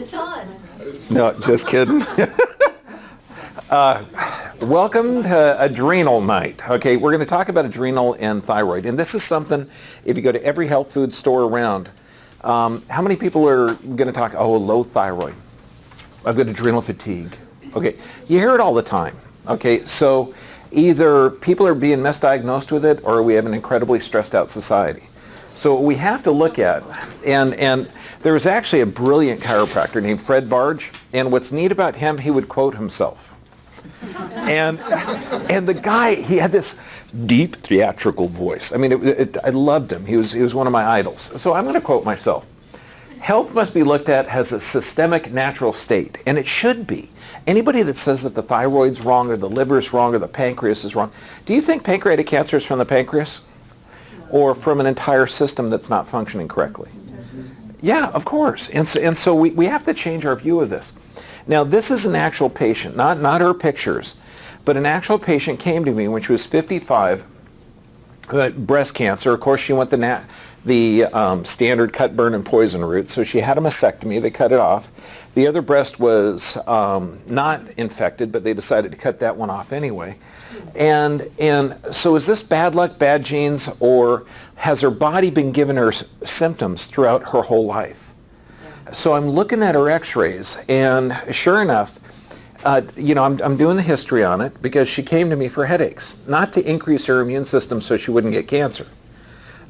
It's on. No, just kidding. Welcome to Adrenal Night. Okay, we're going to talk about adrenal and thyroid. And this is something, if you go to every health food store around, how many people are going to talk, oh, low thyroid? I've got adrenal fatigue. Okay, you hear it all the time. Okay, so either people are being misdiagnosed with it or we have an incredibly stressed out society. So what we have to look at, and there was actually a brilliant chiropractor named Fred Barge, and what's neat about him, he would quote himself. And the guy, he had this deep theatrical voice. I mean, I loved him. He was one of my idols. So I'm going to quote myself. Health must be looked at as a systemic natural state, and it should be. Anybody that says that the thyroid's wrong or the liver's wrong or the pancreas is wrong, do you think pancreatic cancer is from the pancreas? Or from an entire system that's not functioning correctly? Yeah, of course. And so we have to change our view of this. Now, this is an actual patient, not her pictures, but an actual patient came to me when she was 55, breast cancer. Of course, she went the standard cut, burn, and poison route. So she had a mastectomy. They cut it off. The other breast was not infected, but they decided to cut that one off anyway. And so is this bad luck, bad genes, or has her body been giving her symptoms throughout her whole life? So I'm looking at her x-rays, and sure enough, I'm doing the history on it because she came to me for headaches, not to increase her immune system so she wouldn't get cancer.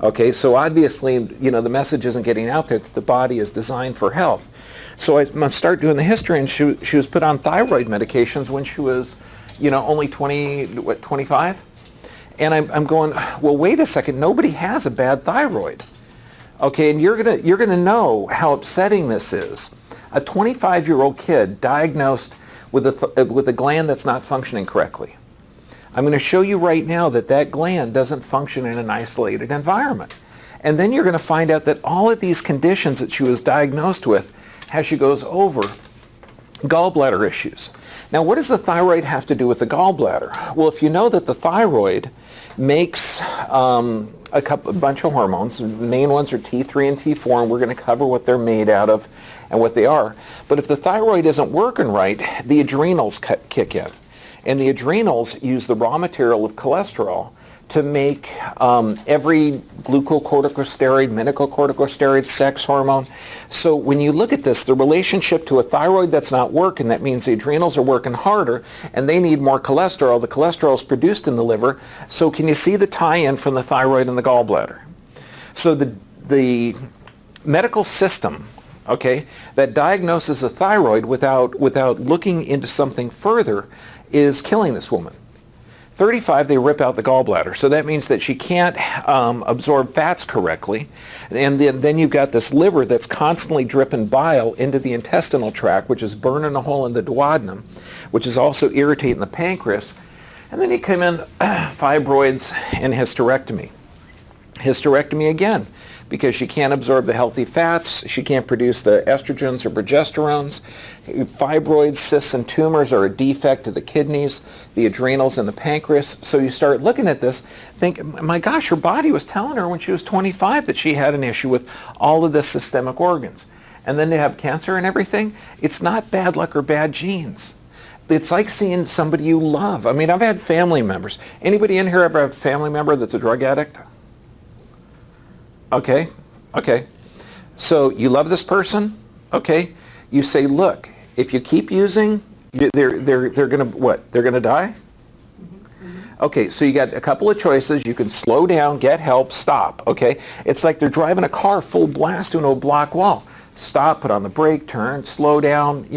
Okay, so obviously, the message isn't getting out there that the body is designed for health. So I'm going to start doing the history, and she was put on thyroid medications when she was, only 25? And I'm going, well, wait a second, nobody has a bad thyroid. Okay, and you're gonna know how upsetting this is. A 25-year-old kid diagnosed with a gland that's not functioning correctly. I'm going to show you right now that gland doesn't function in an isolated environment. And then you're going to find out that all of these conditions that she was diagnosed with as she goes over, gallbladder issues. Now, what does the thyroid have to do with the gallbladder? Well, if you know that the thyroid makes a bunch of hormones. The main ones are T3 and T4, and we're going to cover what they're made out of and what they are. But if the thyroid isn't working right, the adrenals kick in. And the adrenals use the raw material of cholesterol to make every glucocorticosteroid, mineralocorticosteroid, sex hormone. So when you look at this, the relationship to a thyroid that's not working, that means the adrenals are working harder and they need more cholesterol. The cholesterol is produced in the liver. So can you see the tie-in from the thyroid and the gallbladder? So the medical system, okay, that diagnoses a thyroid without looking into something further is killing this woman. 35, they rip out the gallbladder. So that means that she can't absorb fats correctly. And then you've got this liver that's constantly dripping bile into the intestinal tract, which is burning a hole in the duodenum, which is also irritating the pancreas. And then you come in fibroids and hysterectomy. Hysterectomy again, because she can't absorb the healthy fats, she can't produce the estrogens or progesterones. Fibroids, cysts, and tumors are a defect of the kidneys, the adrenals, and the pancreas. So you start looking at this, think, my gosh, her body was telling her when she was 25 that she had an issue with all of the systemic organs. And then they have cancer and everything. It's not bad luck or bad genes. It's like seeing somebody you love. I mean, I've had family members. Anybody in here ever have a family member that's a drug addict? Okay. So you love this person? Okay. You say, look, if you keep using, they're gonna what? They're gonna die? Okay, so you got a couple of choices. You can slow down, get help, stop. Okay. It's like they're driving a car full blast into a block wall. Stop, put on the brake, turn, slow down,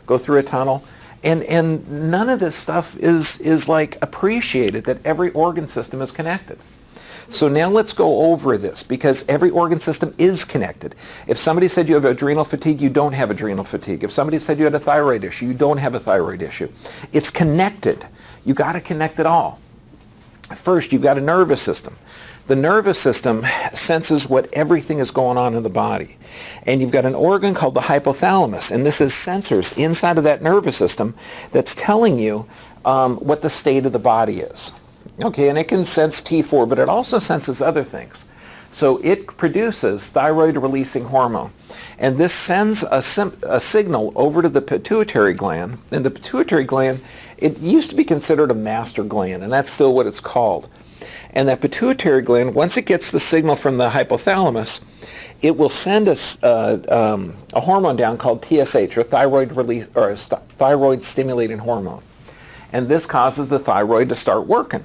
go through a tunnel. And none of this stuff is like appreciated, that every organ system is connected. So now let's go over this, because every organ system is connected. If somebody said you have adrenal fatigue, you don't have adrenal fatigue. If somebody said you had a thyroid issue, you don't have a thyroid issue. It's connected. You got to connect it all. First, you've got a nervous system. The nervous system senses what everything is going on in the body. And you've got an organ called the hypothalamus, and this is sensors inside of that nervous system that's telling you what the state of the body is. Okay, and it can sense T4, but it also senses other things. So it produces thyroid-releasing hormone. And this sends a signal over to the pituitary gland. And the pituitary gland, it used to be considered a master gland, and that's still what it's called. And that pituitary gland, once it gets the signal from the hypothalamus, it will send a hormone down called TSH, or thyroid stimulating hormone. And this causes the thyroid to start working.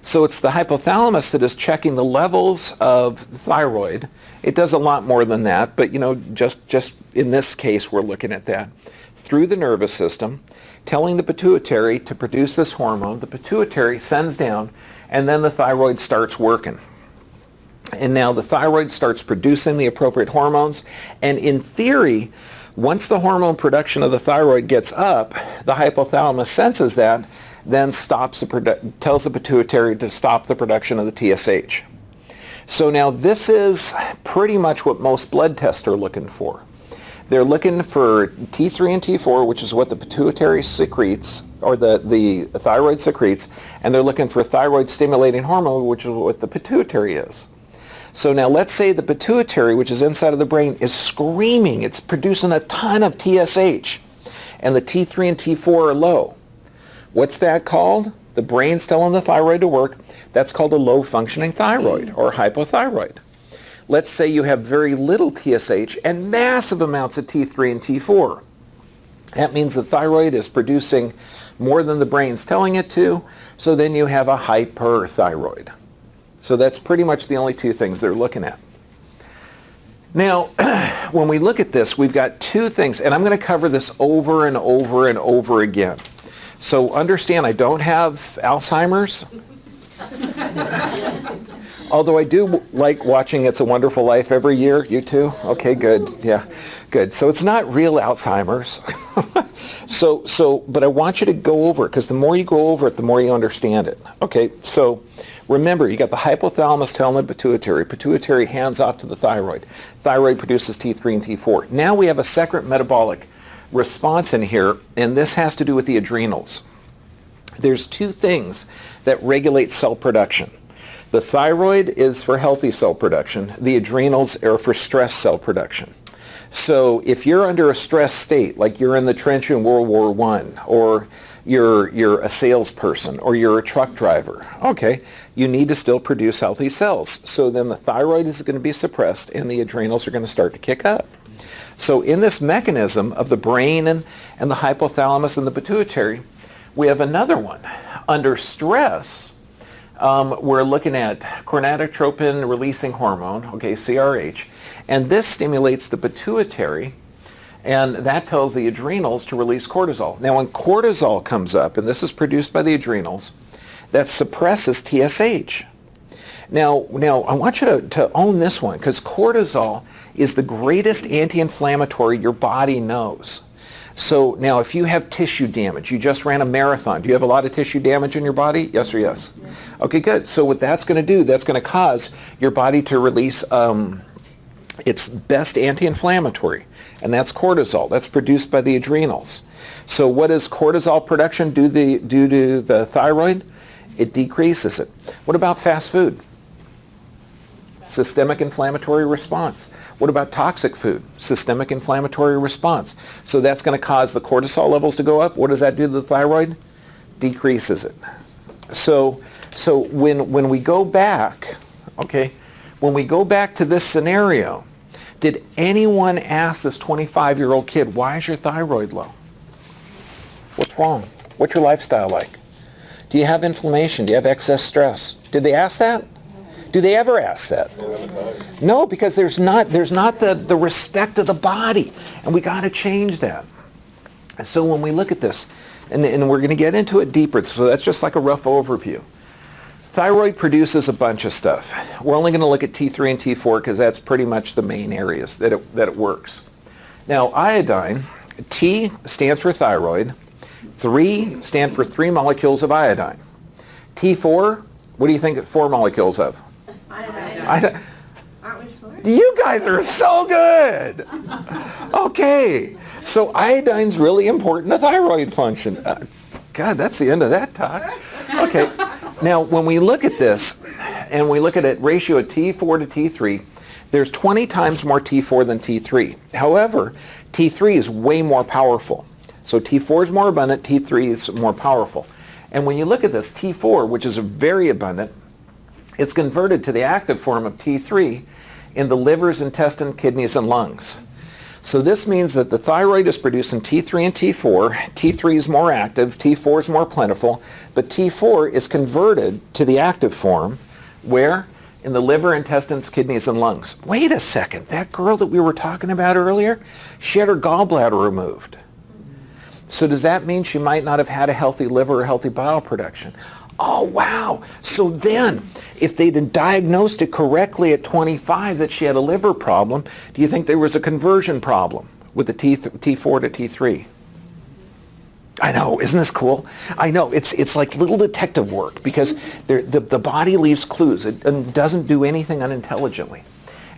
So it's the hypothalamus that is checking the levels of thyroid. It does a lot more than that, but just in this case, we're looking at that. Through the nervous system, telling the pituitary to produce this hormone. The pituitary sends down, and then the thyroid starts working. And now the thyroid starts producing the appropriate hormones. And in theory, once the hormone production of the thyroid gets up, the hypothalamus senses that, then tells the pituitary to stop the production of the TSH. So now this is pretty much what most blood tests are looking for. They're looking for T3 and T4, which is what the pituitary secretes, or the thyroid secretes, and they're looking for thyroid stimulating hormone, which is what the pituitary is. So now let's say the pituitary, which is inside of the brain, is screaming. It's producing a ton of TSH, and the T3 and T4 are low. What's that called? The brain's telling the thyroid to work. That's called a low-functioning thyroid, or hypothyroid. Let's say you have very little TSH and massive amounts of T3 and T4. That means the thyroid is producing more than the brain's telling it to, so then you have a hyperthyroid. So that's pretty much the only two things they're looking at. Now, when we look at this, we've got two things, and I'm going to cover this over and over and over again. So understand, I don't have Alzheimer's. Although I do like watching It's a Wonderful Life every year. You too? Okay, good. Yeah, good. So it's not real Alzheimer's. But I want you to go over it, because the more you go over it, the more you understand it. Okay, so remember, you got the hypothalamus telling the pituitary hands off to the thyroid. Thyroid produces T3 and T4. Now we have a second metabolic response in here, and this has to do with the adrenals. There's two things that regulate cell production. The thyroid is for healthy cell production. The adrenals are for stress cell production. So if you're under a stress state, like you're in the trench in World War I, or you're a salesperson, or you're a truck driver, okay, you need to still produce healthy cells. So then the thyroid is going to be suppressed, and the adrenals are going to start to kick up. So in this mechanism of the brain and the hypothalamus and the pituitary, we have another one. Under stress, we're looking at gonadotropin releasing hormone, okay, CRH, and this stimulates the pituitary, and that tells the adrenals to release cortisol. Now when cortisol comes up, and this is produced by the adrenals, that suppresses TSH. Now I want you to own this one, because cortisol is the greatest anti-inflammatory your body knows. So now if you have tissue damage, you just ran a marathon, do you have a lot of tissue damage in your body? Yes or yes? Okay, good. So what that's going to do, that's going to cause your body to release its best anti-inflammatory, and that's cortisol. That's produced by the adrenals. So what does cortisol production do to the thyroid? It decreases it. What about fast food? Systemic inflammatory response. What about toxic food? Systemic inflammatory response. So that's going to cause the cortisol levels to go up. What does that do to the thyroid? Decreases it. So when we go back, okay, when we go back to this scenario, did anyone ask this 25-year-old kid, why is your thyroid low? What's wrong? What's your lifestyle like? Do you have inflammation? Do you have excess stress? Did they ask that? Do they ever ask that? No, because there's not the respect of the body, and we got to change that. So when we look at this, and we're going to get into it deeper, so that's just like a rough overview. Thyroid produces a bunch of stuff. We're only going to look at T3 and T4 because that's pretty much the main areas that it works. Now, iodine, T stands for thyroid, 3 stand for 3 molecules of iodine. T4, what do you think 4 molecules of? Iodine. Aren't we smart? You guys are so good. Okay, so iodine's really important to thyroid function. God, that's the end of that talk. Okay, now when we look at this, and we look at a ratio of T4 to T3, there's 20 times more T4 than T3. However, T3 is way more powerful. So T4 is more abundant, T3 is more powerful. And when you look at this, T4, which is very abundant, it's converted to the active form of T3 in the livers, intestine, kidneys, and lungs. So this means that the thyroid is producing T3 and T4. T3 is more active, T4 is more plentiful, but T4 is converted to the active form where? In the liver, intestines, kidneys, and lungs. Wait a second, that girl that we were talking about earlier, she had her gallbladder removed. So does that mean she might not have had a healthy liver or healthy bile production? Oh, wow. So then, if they'd diagnosed it correctly at 25 that she had a liver problem, do you think there was a conversion problem with the T4 to T3? I know, isn't this cool? I know, it's like little detective work because the body leaves clues. It doesn't do anything unintelligently.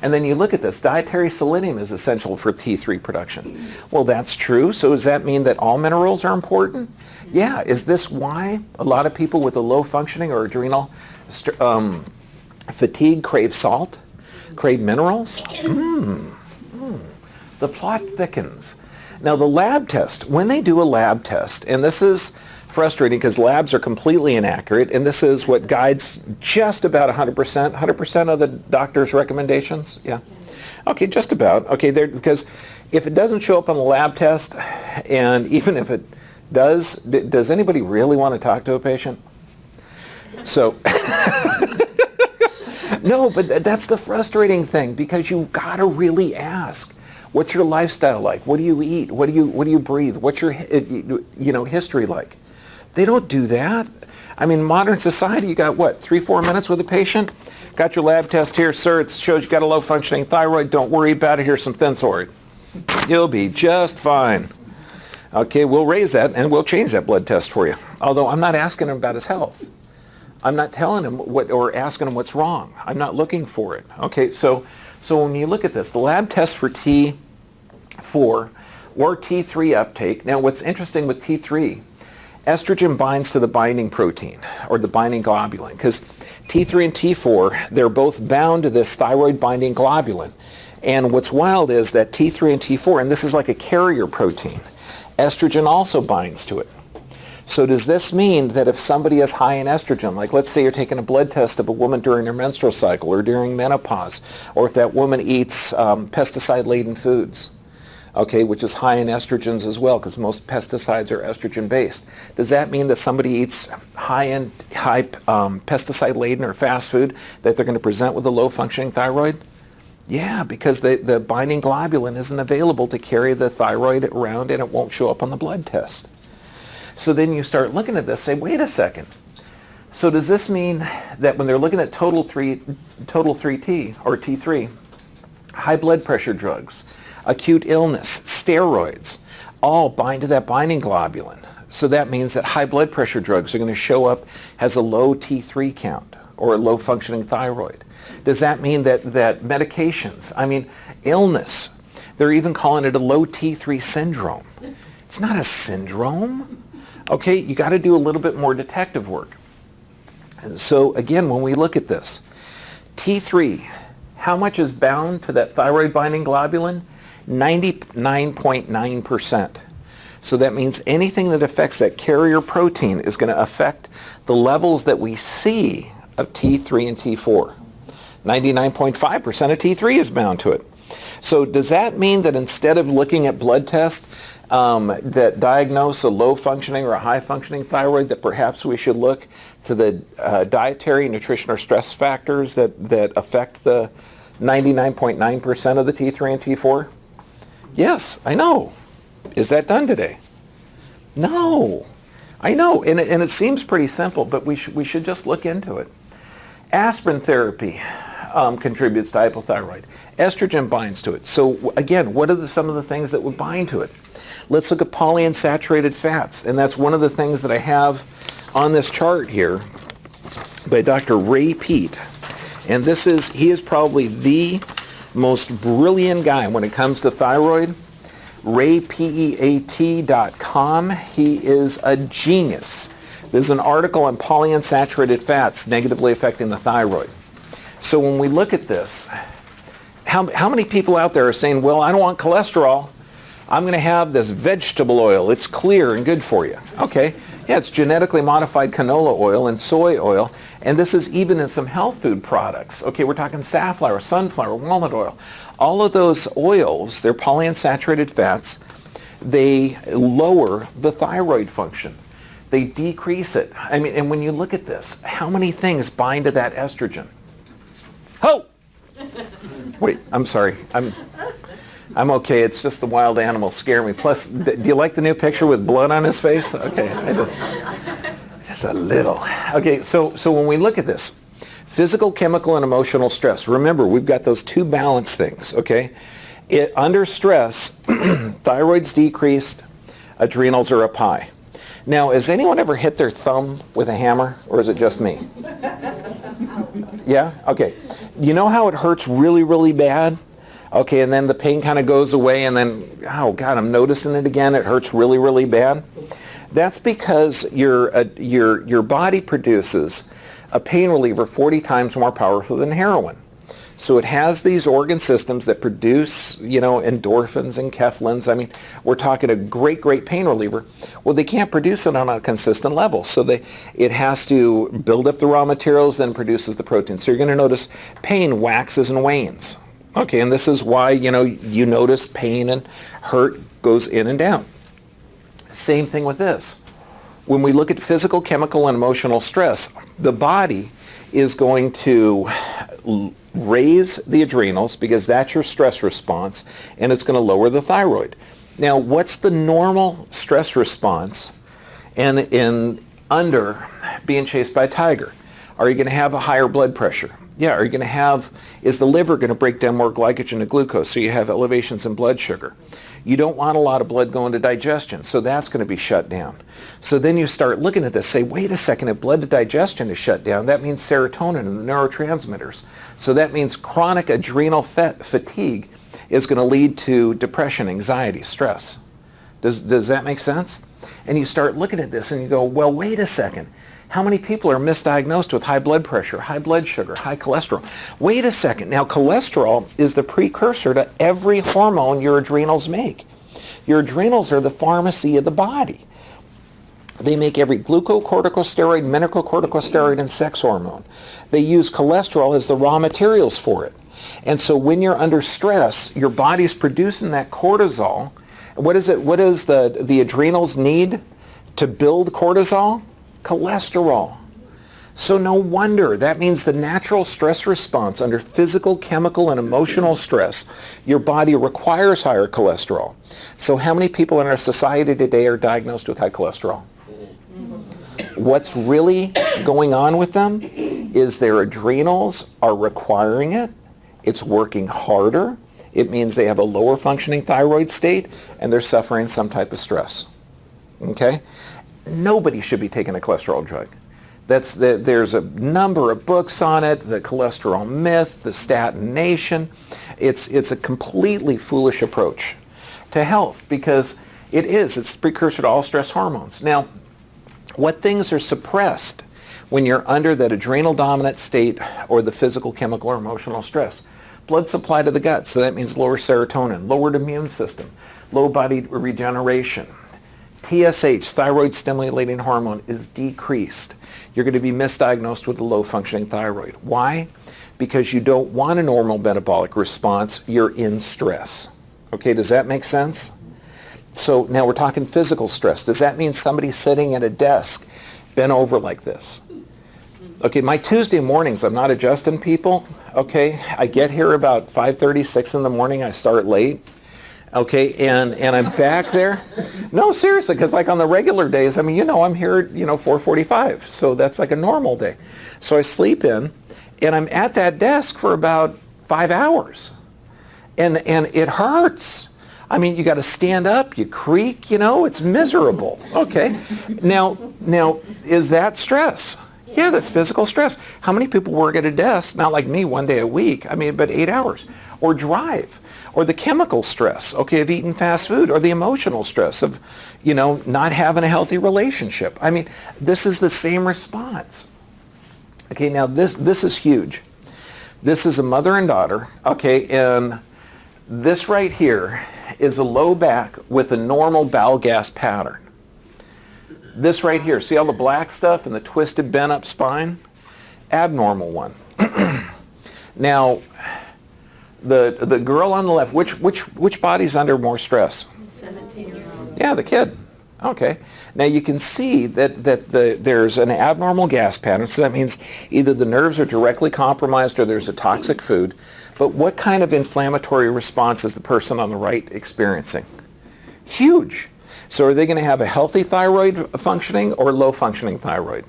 And then you look at this, dietary selenium is essential for T3 production. Well, that's true. So does that mean that all minerals are important? Yeah. Is this why a lot of people with a low functioning or adrenal fatigue crave salt, crave minerals? The plot thickens. Now the lab test, when they do a lab test, and this is frustrating because labs are completely inaccurate, and this is what guides just about 100% of the doctor's recommendations. Yeah. Okay, just about. Okay, because if it doesn't show up on the lab test, and even if it does anybody really want to talk to a patient? So, no, but that's the frustrating thing because you've got to really ask. What's your lifestyle like? What do you eat? What do you breathe? What's your history like? They don't do that. I mean, modern society, you got what, 3-4 minutes with a patient? Got your lab test here, sir. It shows you got a low functioning thyroid. Don't worry about it. Here's some Thyroid. You'll be just fine. Okay, we'll raise that and we'll change that blood test for you. Although I'm not asking him about his health. I'm not telling him what or asking him what's wrong. I'm not looking for it. Okay, so when you look at this, the lab test for T4 or T3 uptake. Now, what's interesting with T3, estrogen binds to the binding protein or the binding globulin because T3 and T4, they're both bound to this thyroid binding globulin. And what's wild is that T3 and T4, and this is like a carrier protein, estrogen also binds to it. So does this mean that if somebody is high in estrogen, like let's say you're taking a blood test of a woman during her menstrual cycle or during menopause, or if that woman eats pesticide-laden foods, okay, which is high in estrogens as well, because most pesticides are estrogen-based. Does that mean that somebody eats high pesticide-laden or fast food, that they're going to present with a low-functioning thyroid? Yeah, because the binding globulin isn't available to carry the thyroid around and it won't show up on the blood test. So then you start looking at this, say, wait a second. So does this mean that when they're looking at total 3T or T3, high blood pressure drugs, acute illness, steroids, all bind to that binding globulin. So that means that high blood pressure drugs are going to show up as a low T3 count or a low functioning thyroid. Does that mean that medications, illness, they're even calling it a low T3 syndrome. It's not a syndrome. Okay, you got to do a little bit more detective work. And so again, when we look at this, T3, how much is bound to that thyroid binding globulin? 99.9%. So that means anything that affects that carrier protein is going to affect the levels that we see of T3 and T4. 99.5% of T3 is bound to it. So does that mean that instead of looking at blood tests that diagnose a low functioning or a high functioning thyroid, that perhaps we should look to the dietary, nutrition, or stress factors that affect the 99.9% of the T3 and T4? Yes, I know. Is that done today? No. I know, and it seems pretty simple, but we should just look into it. Aspirin therapy contributes to hypothyroid. Estrogen binds to it. So again, what are some of the things that would bind to it? Let's look at polyunsaturated fats, and that's one of the things that I have on this chart here by Dr. Ray Peat. And he is probably the most brilliant guy when it comes to thyroid. RayPeat.com. He is a genius. There's an article on polyunsaturated fats negatively affecting the thyroid. So when we look at this, how many people out there are saying, well, I don't want cholesterol. I'm going to have this vegetable oil. It's clear and good for you. Okay. Yeah, it's genetically modified canola oil and soy oil. And this is even in some health food products. Okay, we're talking safflower, sunflower, walnut oil. All of those oils, they're polyunsaturated fats. They lower the thyroid function. They decrease it. I mean, and when you look at this, how many things bind to that estrogen? Oh! Wait, I'm sorry. I'm okay. It's just the wild animals scare me. Plus, do you like the new picture with blood on his face? Okay, just a little. Okay, so when we look at this, physical, chemical, and emotional stress. Remember, we've got those two balance things, okay? Under stress, thyroid's decreased, adrenals are up high. Now, has anyone ever hit their thumb with a hammer, or is it just me? Yeah? Okay. You know how it hurts really, really bad? Okay, and then the pain kind of goes away, and then, oh God, I'm noticing it again. It hurts really, really bad. That's because your body produces a pain reliever 40 times more powerful than heroin. So it has these organ systems that produce, endorphins and kephalins. I mean, we're talking a great, great pain reliever. Well, they can't produce it on a consistent level. So it has to build up the raw materials, then produces the protein. So you're going to notice pain waxes and wanes. Okay, and this is why, you notice pain and hurt goes in and down. Same thing with this. When we look at physical, chemical, and emotional stress, the body is going to raise the adrenals because that's your stress response, and it's going to lower the thyroid. Now, what's the normal stress response in under being chased by a tiger? Are you going to have a higher blood pressure? Yeah, are you going to have, is the liver going to break down more glycogen to glucose so you have elevations in blood sugar? You don't want a lot of blood going to digestion, so that's going to be shut down. So then you start looking at this, say, wait a second, if blood to digestion is shut down, that means serotonin and the neurotransmitters. So that means chronic adrenal fatigue is going to lead to depression, anxiety, stress. Does that make sense? And you start looking at this and you go, well, wait a second. How many people are misdiagnosed with high blood pressure, high blood sugar, high cholesterol? Wait a second. Now, cholesterol is the precursor to every hormone your adrenals make. Your adrenals are the pharmacy of the body. They make every glucocorticosteroid, mineralocorticosteroid, and sex hormone. They use cholesterol as the raw materials for it. And so when you're under stress, your body's producing that cortisol. What is it? What does the adrenals need to build cortisol? Cholesterol. So no wonder. That means the natural stress response under physical, chemical, and emotional stress, your body requires higher cholesterol. So how many people in our society today are diagnosed with high cholesterol? What's really going on with them is their adrenals are requiring it. It's working harder. It means they have a lower functioning thyroid state and they're suffering some type of stress. Okay? Nobody should be taking a cholesterol drug. There's a number of books on it, the cholesterol myth, the statin nation. It's a completely foolish approach to health because it's the precursor to all stress hormones. Now, what things are suppressed when you're under that adrenal dominant state or the physical, chemical, or emotional stress? Blood supply to the gut, so that means lower serotonin, lowered immune system, low body regeneration. TSH, thyroid stimulating hormone, is decreased. You're going to be misdiagnosed with a low functioning thyroid. Why? Because you don't want a normal metabolic response. You're in stress. Okay, does that make sense? So now we're talking physical stress. Does that mean somebody sitting at a desk bent over like this? Okay, my Tuesday mornings, I'm not adjusting people. Okay, I get here about 5:30, 6 in the morning. I start late. Okay, and I'm back there. No, seriously, because like on the regular days, I'm here at 4:45, so that's like a normal day. So I sleep in, and I'm at that desk for about 5 hours, and it hurts. I mean, you got to stand up, you creak, it's miserable. Okay, now is that stress? Yeah, that's physical stress. How many people work at a desk, not like me, one day a week, but 8 hours, or drive? Or the chemical stress, okay, of eating fast food, or the emotional stress of, not having a healthy relationship. This is the same response. Okay, now this is huge. This is a mother and daughter, okay, and this right here is a low back with a normal bowel gas pattern. This right here, see all the black stuff and the twisted bent up spine? Abnormal one. Now, the girl on the left, which body's under more stress? 17-year-old. Yeah, the kid. Okay. Now you can see that there's an abnormal gas pattern, so that means either the nerves are directly compromised or there's a toxic food. But what kind of inflammatory response is the person on the right experiencing? Huge. So are they going to have a healthy thyroid functioning or low functioning thyroid?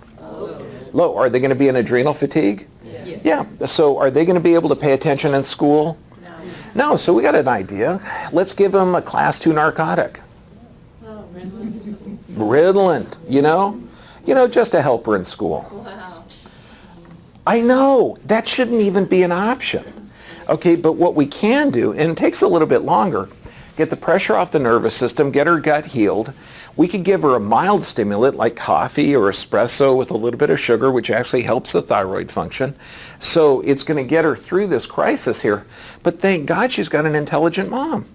Low. Are they going to be in adrenal fatigue? Yes. Yeah. So are they going to be able to pay attention in school? No. So we got an idea. Let's give them a class 2 narcotic. Ritalin, you know, just a helper in school. Wow. I know, that shouldn't even be an option. Okay, but what we can do, and it takes a little bit longer, get the pressure off the nervous system, get her gut healed. We could give her a mild stimulant like coffee or espresso with a little bit of sugar, which actually helps the thyroid function. So it's going to get her through this crisis here. But thank God she's got an intelligent mom.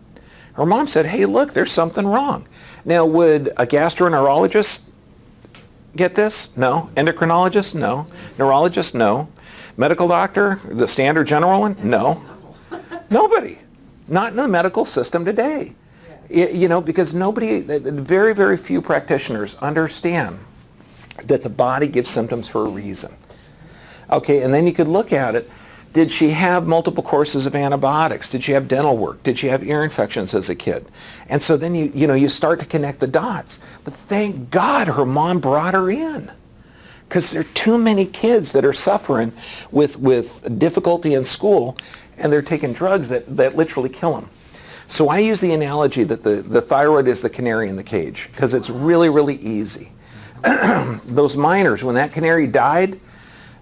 Her mom said, hey, look, there's something wrong. Now, would a gastroenterologist get this? No. Endocrinologist? No. Neurologist? No. Medical doctor? The standard general one? No. Nobody. Not in the medical system today. You know, because very, very few practitioners understand that the body gives symptoms for a reason. Okay, and then you could look at it. Did she have multiple courses of antibiotics? Did she have dental work? Did she have ear infections as a kid? And so then you start to connect the dots. But thank God her mom brought her in, because there are too many kids that are suffering with difficulty in school, and they're taking drugs that literally kill them. So I use the analogy that the thyroid is the canary in the cage, because it's really, really easy. Those miners, when that canary died,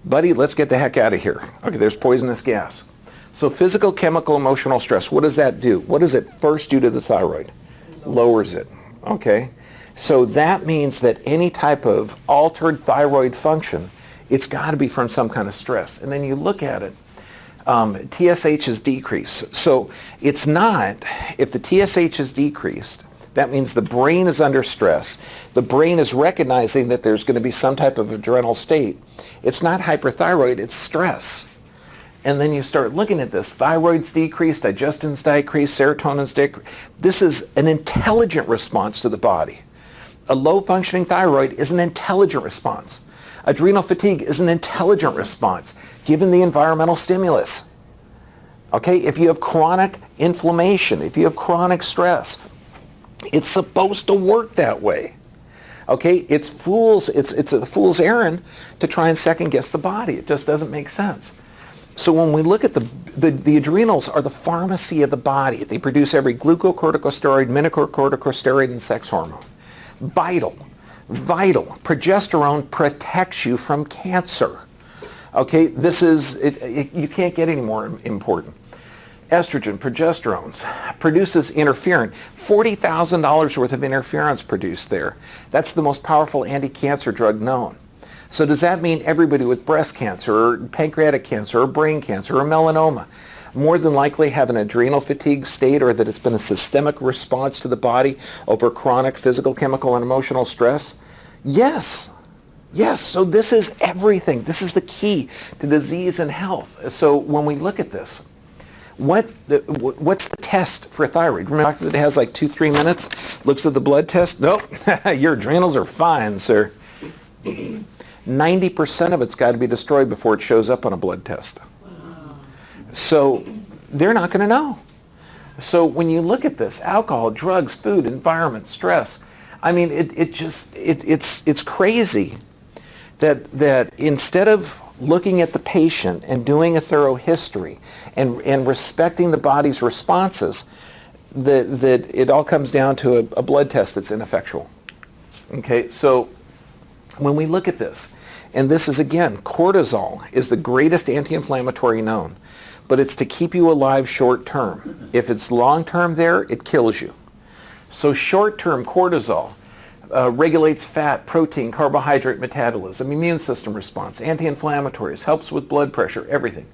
buddy, let's get the heck out of here. Okay, there's poisonous gas. So physical, chemical, emotional stress, what does that do? What does it first do to the thyroid? Lowers it. Okay, so that means that any type of altered thyroid function, it's got to be from some kind of stress. And then you look at it, TSH is decreased. So it's not, if the TSH is decreased, that means the brain is under stress. The brain is recognizing that there's going to be some type of adrenal state. It's not hyperthyroid, it's stress. And then you start looking at this. Thyroid's decreased, digestion's decreased, serotonin's decreased. This is an intelligent response to the body. A low functioning thyroid is an intelligent response. Adrenal fatigue is an intelligent response given the environmental stimulus. Okay, if you have chronic inflammation, if you have chronic stress, it's supposed to work that way. Okay, it's a fool's errand to try and second guess the body. It just doesn't make sense. So when we look at the adrenals are the pharmacy of the body. They produce every glucocorticosteroid, mineralocorticosteroid, and sex hormone. Vital. Progesterone protects you from cancer. Okay, you can't get any more important. Estrogen, progesterones, produces interferon. $40,000 worth of interferons produced there. That's the most powerful anti-cancer drug known. So does that mean everybody with breast cancer or pancreatic cancer or brain cancer or melanoma more than likely have an adrenal fatigue state, or that it's been a systemic response to the body over chronic physical, chemical, and emotional stress? Yes. So this is everything. This is the key to disease and health. So when we look at this, what's the test for thyroid? Remember, it has like 2-3 minutes, looks at the blood test. Nope, your adrenals are fine, sir. 90% of it's got to be destroyed before it shows up on a blood test. So they're not going to know. So when you look at this, alcohol, drugs, food, environment, stress, I mean, it's crazy that instead of looking at the patient and doing a thorough history and respecting the body's responses, that it all comes down to a blood test that's ineffectual. Okay, so when we look at this, and this is again, cortisol is the greatest anti-inflammatory known, but it's to keep you alive short term. If it's long term there, it kills you. So short term cortisol regulates fat, protein, carbohydrate metabolism, immune system response, anti-inflammatories, helps with blood pressure, everything.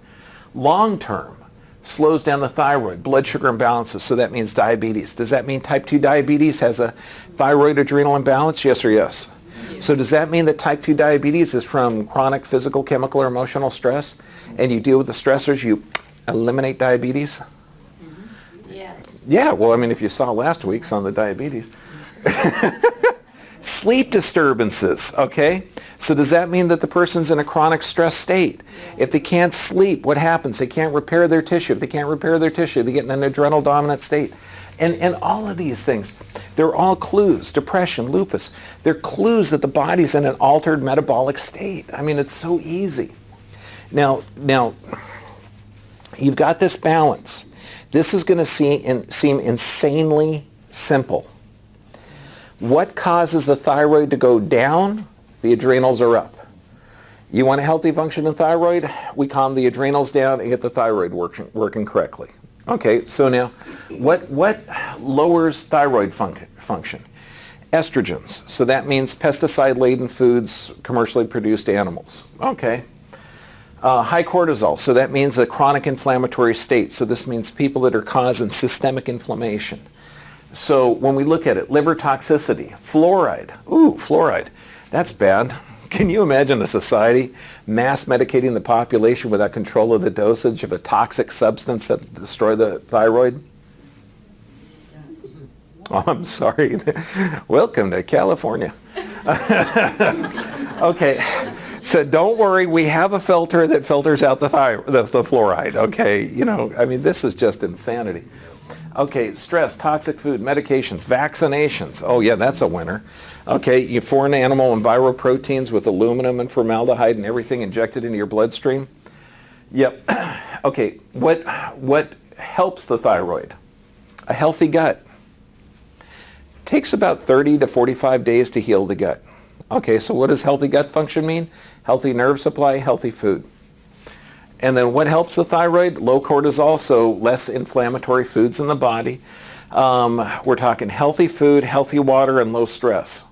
Long term, slows down the thyroid, blood sugar imbalances, so that means diabetes. Does that mean type 2 diabetes has a thyroid adrenal imbalance? Yes or yes? So does that mean that type 2 diabetes is from chronic physical, chemical, or emotional stress, and you deal with the stressors, you eliminate diabetes? Yes. Yeah, well, I mean, if you saw last week's on the diabetes. Sleep disturbances, okay? So does that mean that the person's in a chronic stress state? If they can't sleep, what happens? They can't repair their tissue. If they can't repair their tissue, they get in an adrenal dominant state. And all of these things, they're all clues. Depression, lupus, they're clues that the body's in an altered metabolic state. I mean, it's so easy. Now, you've got this balance. This is going to seem insanely simple. What causes the thyroid to go down? The adrenals are up. You want a healthy functioning thyroid? We calm the adrenals down and get the thyroid working correctly. Okay, so now, what lowers thyroid function? Estrogens. So that means pesticide-laden foods, commercially produced animals. Okay. High cortisol. So that means a chronic inflammatory state. So this means people that are causing systemic inflammation. So when we look at it, liver toxicity, fluoride. Ooh, fluoride. That's bad. Can you imagine a society mass medicating the population without control of the dosage of a toxic substance that will destroy the thyroid? Oh, I'm sorry. Welcome to California. Okay, so don't worry. We have a filter that filters out the fluoride. Okay, you know, I mean, this is just insanity. Okay, stress, toxic food, medications, vaccinations. Oh yeah, that's a winner. Okay, you foreign animal and viral proteins with aluminum and formaldehyde and everything injected into your bloodstream. Yep. Okay, what helps the thyroid? A healthy gut. Takes about 30 to 45 days to heal the gut. Okay, so what does healthy gut function mean? Healthy nerve supply, healthy food. And then what helps the thyroid? Low cortisol, so less inflammatory foods in the body. We're talking healthy food, healthy water, and low stress.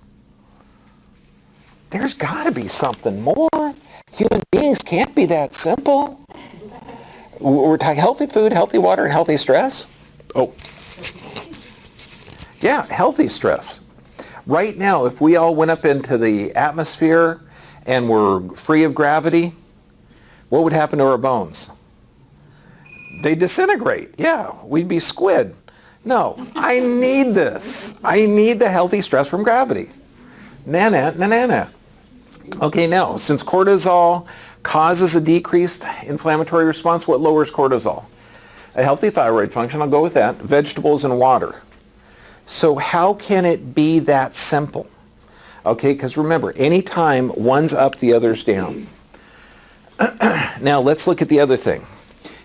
There's got to be something more. Human beings can't be that simple. We're talking healthy food, healthy water, and healthy stress? Oh. Yeah, healthy stress. Right now, if we all went up into the atmosphere and were free of gravity, what would happen to our bones? They disintegrate. Yeah, we'd be squid. No, I need this. I need the healthy stress from gravity. Na-na. Okay, now, since cortisol causes a decreased inflammatory response, what lowers cortisol? A healthy thyroid function, I'll go with that. Vegetables and water. So how can it be that simple? Okay, because remember, anytime one's up, the other's down. Now let's look at the other thing.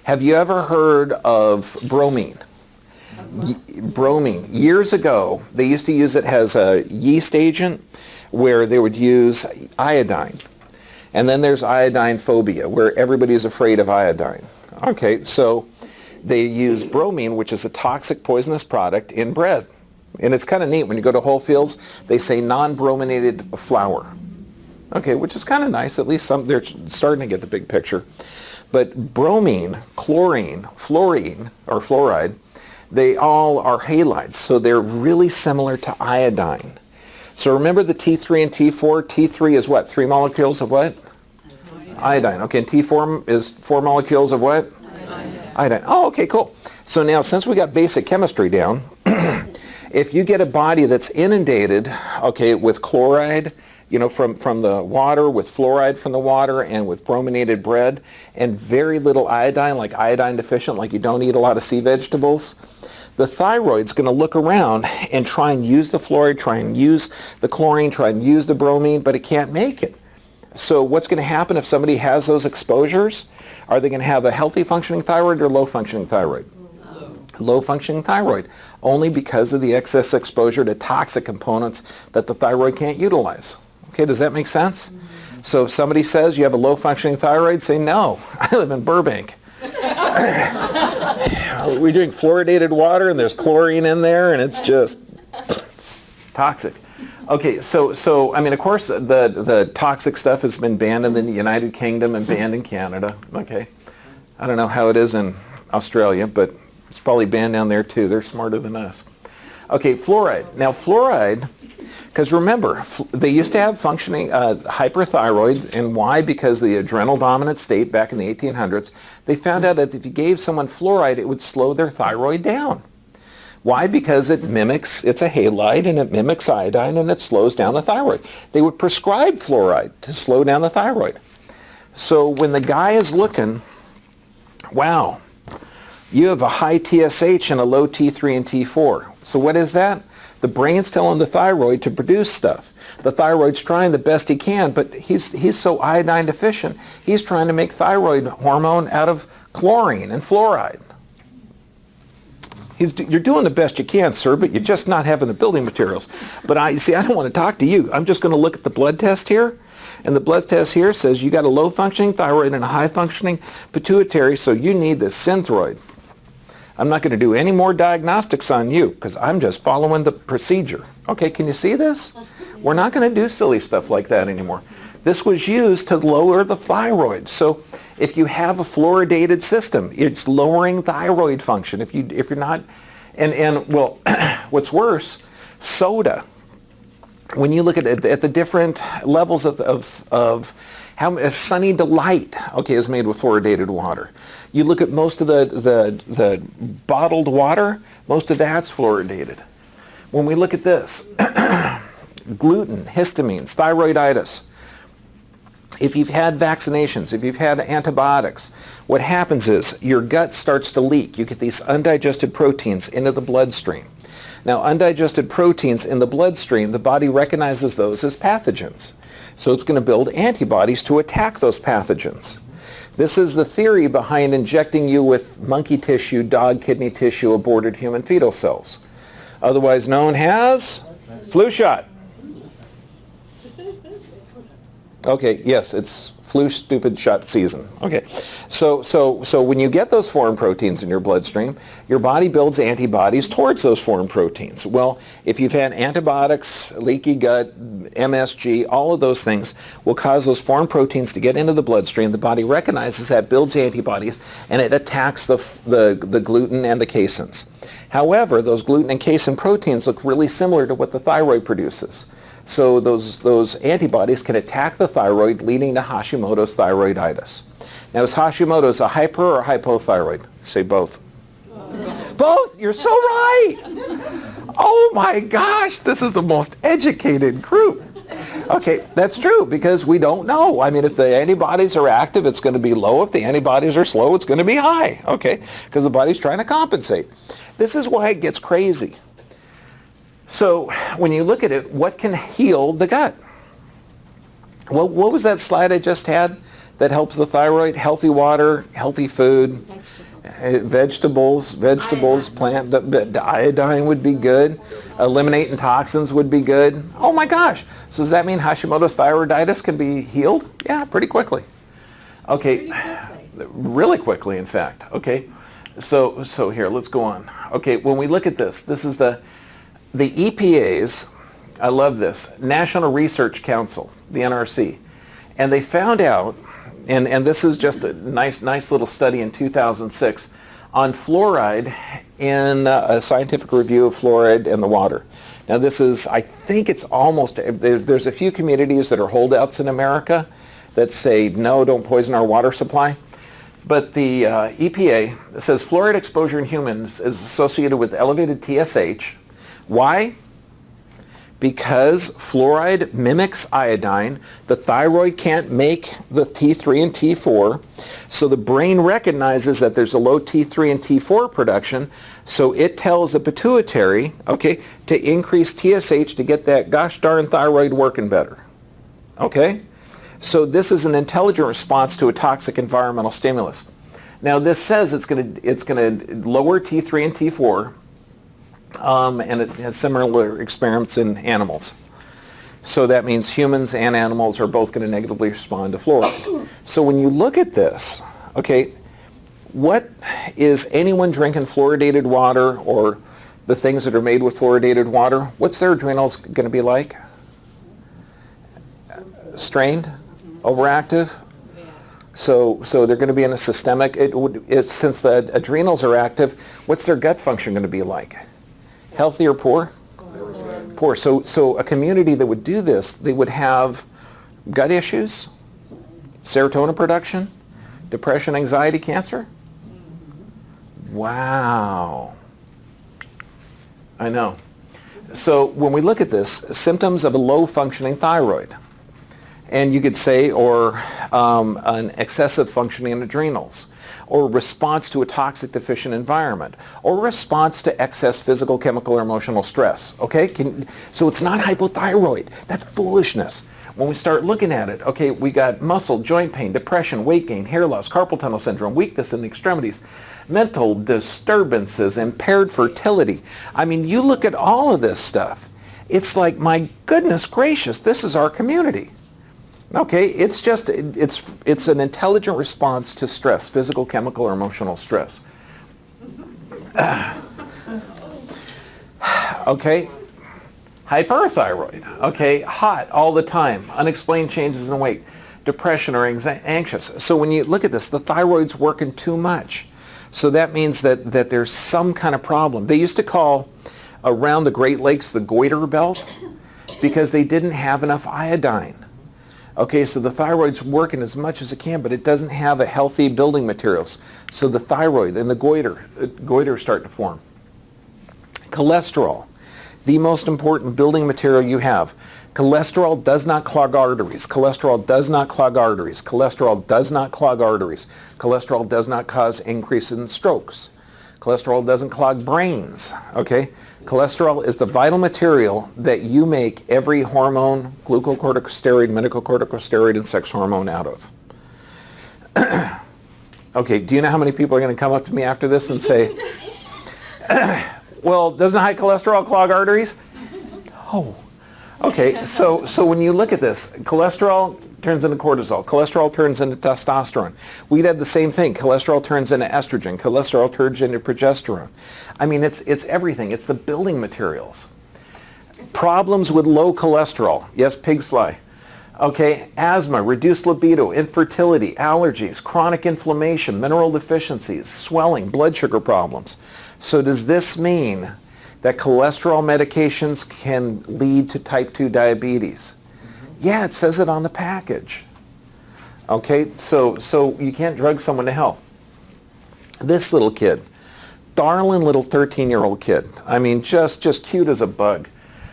Have you ever heard of bromine? Bromine. Years ago, they used to use it as a yeast agent where they would use iodine. And then there's iodine phobia, where everybody's afraid of iodine. Okay, so they use bromine, which is a toxic poisonous product, in bread. And it's kind of neat. When you go to Whole Foods, they say non-brominated flour. Okay, which is kind of nice. At least they're starting to get the big picture. But bromine, chlorine, fluorine, or fluoride, they all are halides. So they're really similar to iodine. So remember the T3 and T4? T3 is what? 3 molecules of what? Iodine. Okay, and T4 is 4 molecules of what? Iodine. Oh, okay, cool. So now, since we got basic chemistry down, if you get a body that's inundated, okay, with chloride, you know, from the water, with fluoride from the water, and with brominated bread, and very little iodine, like iodine deficient, like you don't eat a lot of sea vegetables, the thyroid's going to look around and try and use the fluoride, try and use the chlorine, try and use the bromine, but it can't make it. So what's going to happen if somebody has those exposures? Are they going to have a healthy functioning thyroid or low functioning thyroid? Low functioning thyroid, only because of the excess exposure to toxic components that the thyroid can't utilize. Okay, does that make sense? Mm-hmm. So if somebody says you have a low functioning thyroid, say no, I live in Burbank. We're doing fluoridated water and there's chlorine in there and it's just toxic. Okay, so I mean, of course, the toxic stuff has been banned in the United Kingdom and banned in Canada. Okay, I don't know how it is in Australia, but it's probably banned down there too. They're smarter than us. Okay, fluoride. Now fluoride, because remember, they used to have functioning hyperthyroid, and why? Because the adrenal dominant state back in the 1800s, they found out that if you gave someone fluoride, it would slow their thyroid down. Why? Because it mimics, it's a halide, and it mimics iodine, and it slows down the thyroid. They would prescribe fluoride to slow down the thyroid. So when the guy is looking, wow, you have a high TSH and a low T3 and T4. So what is that? The brain's telling the thyroid to produce stuff. The thyroid's trying the best he can, but he's so iodine deficient, he's trying to make thyroid hormone out of chlorine and fluoride. You're doing the best you can, sir, but you're just not having the building materials. But I don't want to talk to you. I'm just going to look at the blood test here. And the blood test here says you got a low functioning thyroid and a high functioning pituitary, so you need this Synthroid. I'm not going to do any more diagnostics on you because I'm just following the procedure. Okay, can you see this? We're not going to do silly stuff like that anymore. This was used to lower the thyroid. So if you have a fluoridated system, it's lowering thyroid function. If you're not, and well, what's worse, soda. When you look at the different levels of how Sunny Delight, okay, is made with fluoridated water. You look at most of the bottled water, most of that's fluoridated. When we look at this, gluten, histamines, thyroiditis. If you've had vaccinations, if you've had antibiotics, what happens is your gut starts to leak. You get these undigested proteins into the bloodstream. Now, undigested proteins in the bloodstream, the body recognizes those as pathogens. So it's going to build antibodies to attack those pathogens. This is the theory behind injecting you with monkey tissue, dog kidney tissue, aborted human fetal cells, otherwise known as flu shot. Okay, yes, it's flu stupid shot season. Okay, so when you get those foreign proteins in your bloodstream, your body builds antibodies towards those foreign proteins. Well, if you've had antibiotics, leaky gut, MSG, all of those things will cause those foreign proteins to get into the bloodstream. The body recognizes that, builds antibodies, and it attacks the gluten and the caseins. However, those gluten and casein proteins look really similar to what the thyroid produces. So those antibodies can attack the thyroid, leading to Hashimoto's thyroiditis. Now, is Hashimoto's a hyper or hypothyroid? Say both. Both? You're so right. Oh my gosh, this is the most educated group. Okay, that's true because we don't know. I mean, if the antibodies are active, it's going to be low. If the antibodies are slow, it's going to be high. Okay, because the body's trying to compensate. This is why it gets crazy. So when you look at it, what can heal the gut? Well, what was that slide I just had that helps the thyroid? Healthy water, healthy food, vegetables, plant, the iodine would be good. Eliminating toxins would be good. Oh my gosh. So does that mean Hashimoto's thyroiditis can be healed? Yeah, pretty quickly. Okay, really quickly, in fact. Okay, so here, let's go on. Okay, when we look at this is the EPA's, I love this, National Research Council, the NRC, and they found out, and this is just a nice little study in 2006 on fluoride in a scientific review of fluoride in the water. Now this is, I think it's almost, there's a few communities that are holdouts in America that say, no, don't poison our water supply. But the EPA says fluoride exposure in humans is associated with elevated TSH. Why? Because fluoride mimics iodine. The thyroid can't make the T3 and T4. So the brain recognizes that there's a low T3 and T4 production. So it tells the pituitary, okay, to increase TSH to get that gosh darn thyroid working better. Okay? So this is an intelligent response to a toxic environmental stimulus. Now this says it's going to lower T3 and T4. And it has similar experiments in animals. So that means humans and animals are both going to negatively respond to fluoride. So when you look at this, okay, what is anyone drinking fluoridated water or the things that are made with fluoridated water, what's their adrenals going to be like? Strained? Overactive? So they're going to be in a systemic, since the adrenals are active, what's their gut function going to be like? Healthy or poor? Poor. So a community that would do this, they would have gut issues, serotonin production, depression, anxiety, cancer? Wow. I know. So when we look at this, symptoms of a low functioning thyroid, and you could say, or an excessive functioning in adrenals, or response to a toxic deficient environment, or response to excess physical, chemical, or emotional stress. Okay? So it's not hypothyroid. That's foolishness. When we start looking at it, okay, we got muscle, joint pain, depression, weight gain, hair loss, carpal tunnel syndrome, weakness in the extremities, mental disturbances, impaired fertility. I mean, you look at all of this stuff. It's like, my goodness gracious, this is our community. Okay, it's just, it's an intelligent response to stress, physical, chemical, or emotional stress. Okay, hyperthyroid, okay, hot all the time, unexplained changes in weight, depression or anxious. So when you look at this, the thyroid's working too much. So that means that there's some kind of problem. They used to call around the Great Lakes the goiter belt because they didn't have enough iodine. Okay, so the thyroid's working as much as it can, but it doesn't have a healthy building materials. So the thyroid and the goiter start to form. Cholesterol, the most important building material you have. Cholesterol does not clog arteries. Cholesterol does not clog arteries. Cholesterol does not clog arteries. Cholesterol does not cause increase in strokes. Cholesterol doesn't clog brains, okay? Cholesterol is the vital material that you make every hormone, glucocorticosteroid, corticosteroid, and sex hormone out of. Okay, do you know how many people are going to come up to me after this and say, well, doesn't high cholesterol clog arteries? Oh. Okay, so when you look at this, cholesterol turns into cortisol. Cholesterol turns into testosterone. We'd have the same thing. Cholesterol turns into estrogen. Cholesterol turns into progesterone. I mean, it's everything. It's the building materials. Problems with low cholesterol. Yes, pigs fly. Okay, asthma, reduced libido, infertility, allergies, chronic inflammation, mineral deficiencies, swelling, blood sugar problems. So does this mean that cholesterol medications can lead to type 2 diabetes? Yeah, it says it on the package. Okay, so you can't drug someone to health. This little kid, darling little 13-year-old kid. I mean, just cute as a bug.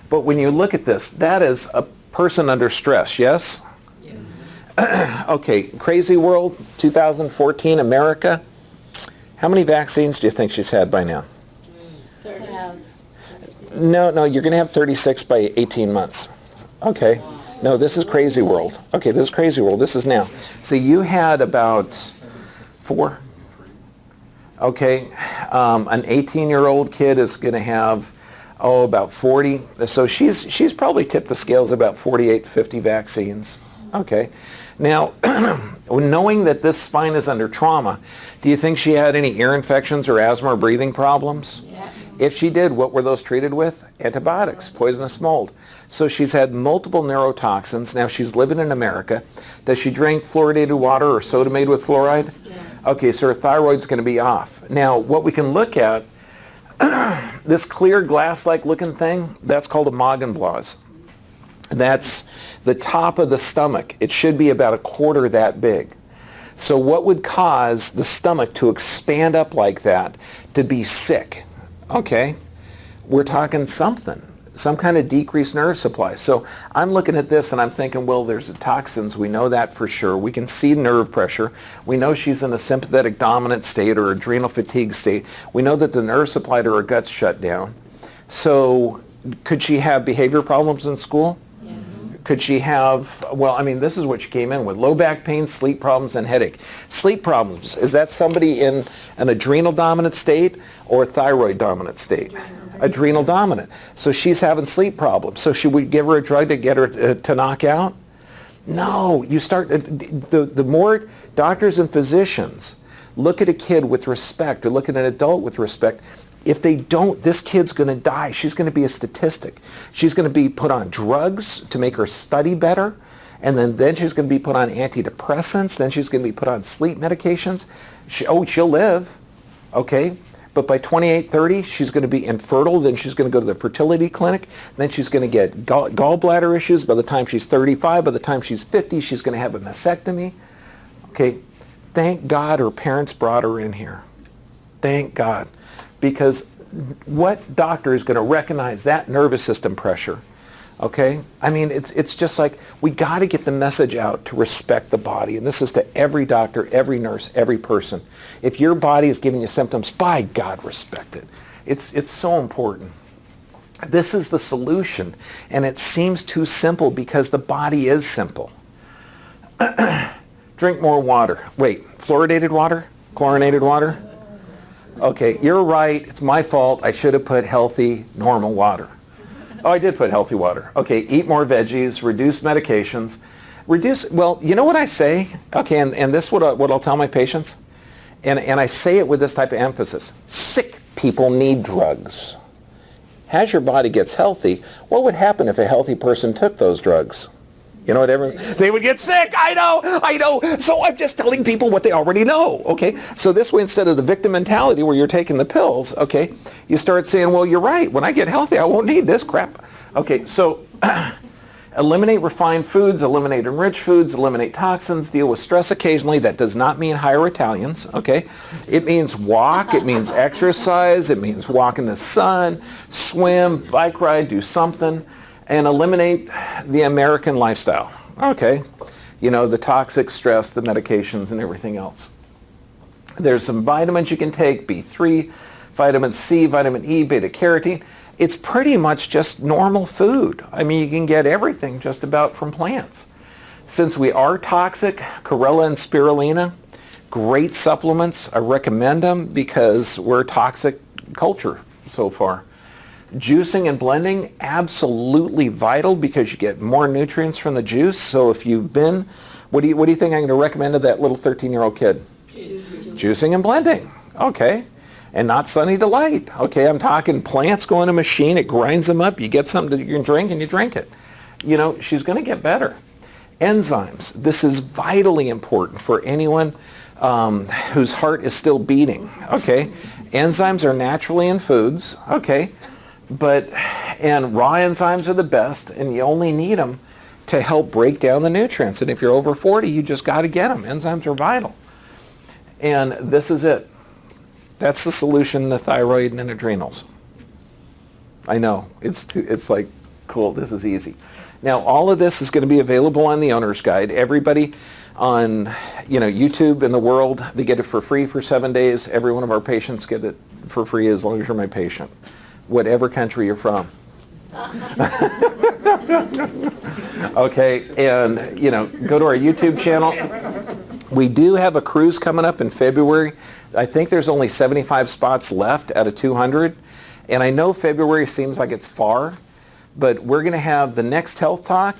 But when you look at this, that is a person under stress, yes? Yes. Okay, crazy world, 2014, America. How many vaccines do you think she's had by now? 30. No, you're going to have 36 by 18 months. Okay. No, this is crazy world. Okay, this is crazy world. This is now. So you had about 4. Okay. An 18-year-old kid is going to have, about 40. So she's probably tipped the scales about 48, 50 vaccines. Okay. Now, knowing that this spine is under trauma, do you think she had any ear infections or asthma or breathing problems? Yeah. If she did, what were those treated with? Antibiotics, poisonous mold. So she's had multiple neurotoxins. Now she's living in America. Does she drink fluoridated water or soda made with fluoride? Yes. Okay, so her thyroid's going to be off. Now, what we can look at, this clear glass-like looking thing, that's called a Magenblase. That's the top of the stomach. It should be about a quarter that big. So what would cause the stomach to expand up like that to be sick? Okay, we're talking something, some kind of decreased nerve supply. So I'm looking at this and I'm thinking, well, there's the toxins. We know that for sure. We can see nerve pressure. We know she's in a sympathetic dominant state or adrenal fatigue state. We know that the nerve supply to her gut's shut down. So could she have behavior problems in school? Could she have, well, I mean, this is what she came in with: low back pain, sleep problems, and headache. Sleep problems, is that somebody in an adrenal dominant state or thyroid dominant state? Adrenal dominant. So she's having sleep problems. So should we give her a drug to get her to knock out? No, you start, the more doctors and physicians look at a kid with respect or look at an adult with respect, if they don't, this kid's going to die. She's going to be a statistic. She's going to be put on drugs to make her study better. And then she's going to be put on antidepressants. Then she's going to be put on sleep medications. She'll live, okay? But by 28, 30, she's going to be infertile. Then she's going to go to the fertility clinic. Then she's going to get gallbladder issues. By the time she's 35, by the time she's 50, she's going to have a mastectomy. Okay, thank God her parents brought her in here. Thank God. Because what doctor is going to recognize that nervous system pressure? Okay? I mean, it's just like, we got to get the message out to respect the body. And this is to every doctor, every nurse, every person. If your body is giving you symptoms, by God, respect it. It's so important. This is the solution. And it seems too simple because the body is simple. Drink more water. Wait, fluoridated water? Chlorinated water? Okay, you're right. It's my fault. I should have put healthy, normal water. Oh, I did put healthy water. Okay, eat more veggies, reduce medications. Well, you know what I say? Okay, and this is what I'll tell my patients. And I say it with this type of emphasis. Sick people need drugs. As your body gets healthy, what would happen if a healthy person took those drugs? You know what they would get sick. I know. So I'm just telling people what they already know, okay? So this way, instead of the victim mentality where you're taking the pills, okay, you start saying, well, you're right. When I get healthy, I won't need this crap. Okay, so eliminate refined foods, eliminate enriched foods, eliminate toxins, deal with stress occasionally. That does not mean hire Italians, okay? It means walk, it means exercise, it means walk in the sun, swim, bike ride, do something. And eliminate the American lifestyle. Okay, you know, the toxic stress, the medications, and everything else. There's some vitamins you can take, B3, vitamin C, vitamin E, beta-carotene. It's pretty much just normal food. I mean, you can get everything just about from plants. Since we are toxic, chlorella and spirulina, great supplements. I recommend them because we're a toxic culture so far. Juicing and blending, absolutely vital because you get more nutrients from the juice. So if you've been, what do you think I'm going to recommend to that little 13-year-old kid? Juicing and blending. Okay. And not Sunny Delight. Okay, I'm talking plants go in a machine, it grinds them up, you get something that you can drink and you drink it. You know, she's going to get better. Enzymes. This is vitally important for anyone whose heart is still beating. Okay. Enzymes are naturally in foods. Okay. And raw enzymes are the best, and you only need them to help break down the nutrients. And if you're over 40, you just got to get them. Enzymes are vital. And this is it. That's the solution to thyroid and adrenals. I know. It's like, cool, this is easy. Now, all of this is going to be available on the owner's guide. Everybody on YouTube in the world, they get it for free for 7 days. Every one of our patients get it for free as long as you're my patient. Whatever country you're from. Okay, and go to our YouTube channel. We do have a cruise coming up in February. I think there's only 75 spots left out of 200. And I know February seems like it's far, but we're going to have the next health talk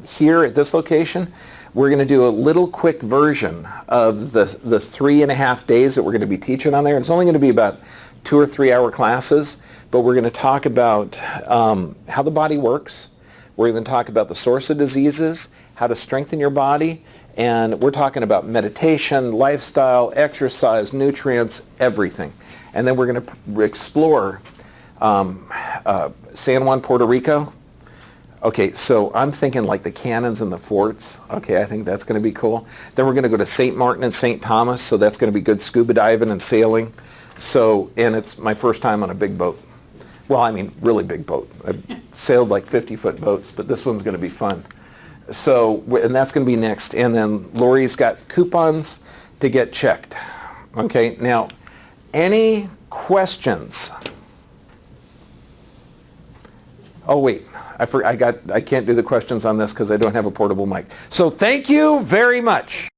here at this location. We're going to do a little quick version of the 3.5 days that we're going to be teaching on there. It's only going to be about 2 or 3 hour classes, but we're going to talk about how the body works. We're going to talk about the source of diseases, how to strengthen your body, and we're talking about meditation, lifestyle, exercise, nutrients, everything. And then we're going to explore San Juan, Puerto Rico. Okay, so I'm thinking like the cannons and the forts. Okay, I think that's going to be cool. Then we're going to go to St. Martin and St. Thomas, so that's going to be good scuba diving and sailing. So, and it's my first time on a big boat. Well, I mean, really big boat. I've sailed like 50-foot boats, but this one's going to be fun. So, and that's going to be next. And then Lori's got coupons to get checked. Okay, now, any questions? Oh, wait. I can't do the questions on this because I don't have a portable mic. So thank you very much.